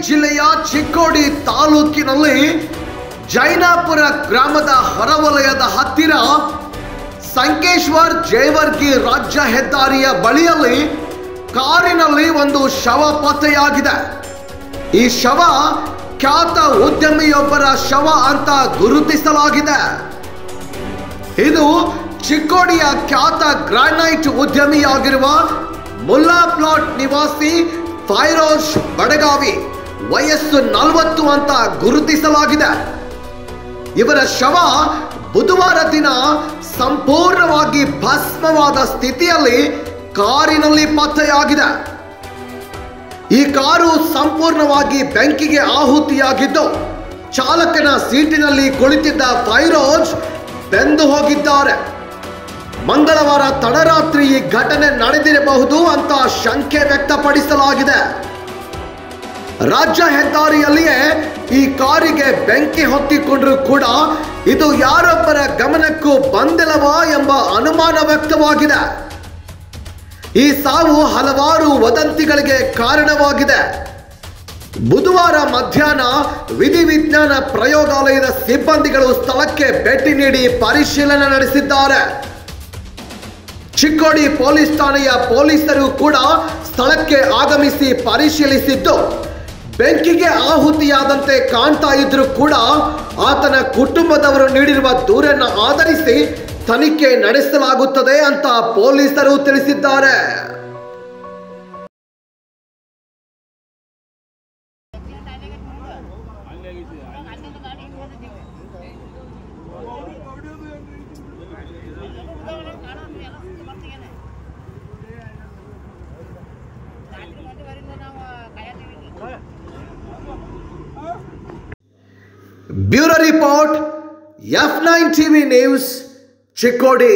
ಜಿಲ್ಲೆಯ ಚಿಕ್ಕೋಡಿ ತಾಲೂಕಿನಲ್ಲಿ ಜೈನಾಪುರ ಗ್ರಾಮದ ಹೊರವಲಯದ ಹತ್ತಿರ ಸಂಕೇಶ್ವರ್ ಜೇವರ್ಗಿ ರಾಜ್ಯ ಹೆದ್ದಾರಿಯ ಬಳಿಯಲ್ಲಿ ಕಾರಿನಲ್ಲಿ ಒಂದು ಶವ ಪತ್ತೆಯಾಗಿದೆ. ಈ ಶವ ಖ್ಯಾತ ಉದ್ಯಮಿಯೊಬ್ಬರ ಶವ ಅಂತ ಗುರುತಿಸಲಾಗಿದೆ. ಇದು ಚಿಕ್ಕೋಡಿಯ ಖ್ಯಾತ ಗ್ರಾನೈಟ್ ಉದ್ಯಮಿಯಾಗಿರುವ ಮುಲ್ಲಾ ಪ್ಲಾಟ್ ನಿವಾಸಿ ಫೈರೋಜ್ ಬಡಗಾವಿ, ವಯಸ್ಸು 40 ಅಂತ ಗುರುತಿಸಲಾಗಿದೆ. ಇವರ ಶವ ಬುಧವಾರ ದಿನ ಸಂಪೂರ್ಣವಾಗಿ ಭಸ್ಮವಾದ ಸ್ಥಿತಿಯಲ್ಲಿ ಕಾರಿನಲ್ಲಿ ಪತ್ತೆಯಾಗಿದೆ. ಈ ಕಾರು ಸಂಪೂರ್ಣವಾಗಿ ಬೆಂಕಿಗೆ ಆಹುತಿಯಾಗಿದ್ದು, ಚಾಲಕನ ಸೀಟಿನಲ್ಲಿ ಕುಳಿತಿದ್ದ ಫೈರೋಜ್ ಬೆಂದು ಹೋಗಿದ್ದಾರೆ. ಮಂಗಳವಾರ ತಡರಾತ್ರಿ ಈ ಘಟನೆ ನಡೆದಿರಬಹುದು ಅಂತ ಶಂಕೆ ವ್ಯಕ್ತಪಡಿಸಲಾಗಿದೆ. ರಾಜ್ಯ ಹೆದ್ದಾರಿಯಲ್ಲಿಯೇ ಈ ಕಾರಿಗೆ ಬೆಂಕಿ ಹೊತ್ತಿಕೊಂಡ್ರೂ ಕೂಡ ಇದು ಯಾರೊಬ್ಬರ ಗಮನಕ್ಕೂ ಬಂದಿಲ್ಲವಾ ಎಂಬ ಅನುಮಾನ ವ್ಯಕ್ತವಾಗಿದೆ. ಈ ಸಾವು ಹಲವಾರು ವದಂತಿಗಳಿಗೆ ಕಾರಣವಾಗಿದೆ. ಬುಧವಾರ ಮಧ್ಯಾಹ್ನ ವಿಧಿವಿಜ್ಞಾನ ಪ್ರಯೋಗಾಲಯದ ಸಿಬ್ಬಂದಿಗಳು ಸ್ಥಳಕ್ಕೆ ಭೇಟಿ ನೀಡಿ ಪರಿಶೀಲನೆ ನಡೆಸಿದ್ದಾರೆ. ಚಿಕ್ಕೋಡಿ ಪೊಲೀಸ್ ಠಾಣೆಯ ಪೊಲೀಸರು ಕೂಡ ಸ್ಥಳಕ್ಕೆ ಆಗಮಿಸಿ ಪರಿಶೀಲಿಸಿದ್ದು, ಬೆಂಕಿಗೆ ಆಹುತಿಯಾದಂತೆ ಕಾಣ್ತಾ ಇದ್ರೂ ಕೂಡ ಆತನ ಕುಟುಂಬದವರು ನೀಡಿರುವ ದೂರನ್ನು ಆಧರಿಸಿ ತನಿಖೆ ನಡೆಸಲಾಗುತ್ತದೆ ಅಂತ ಪೊಲೀಸರು ತಿಳಿಸಿದ್ದಾರೆ. Bureau report F9 TV news Chikkodi.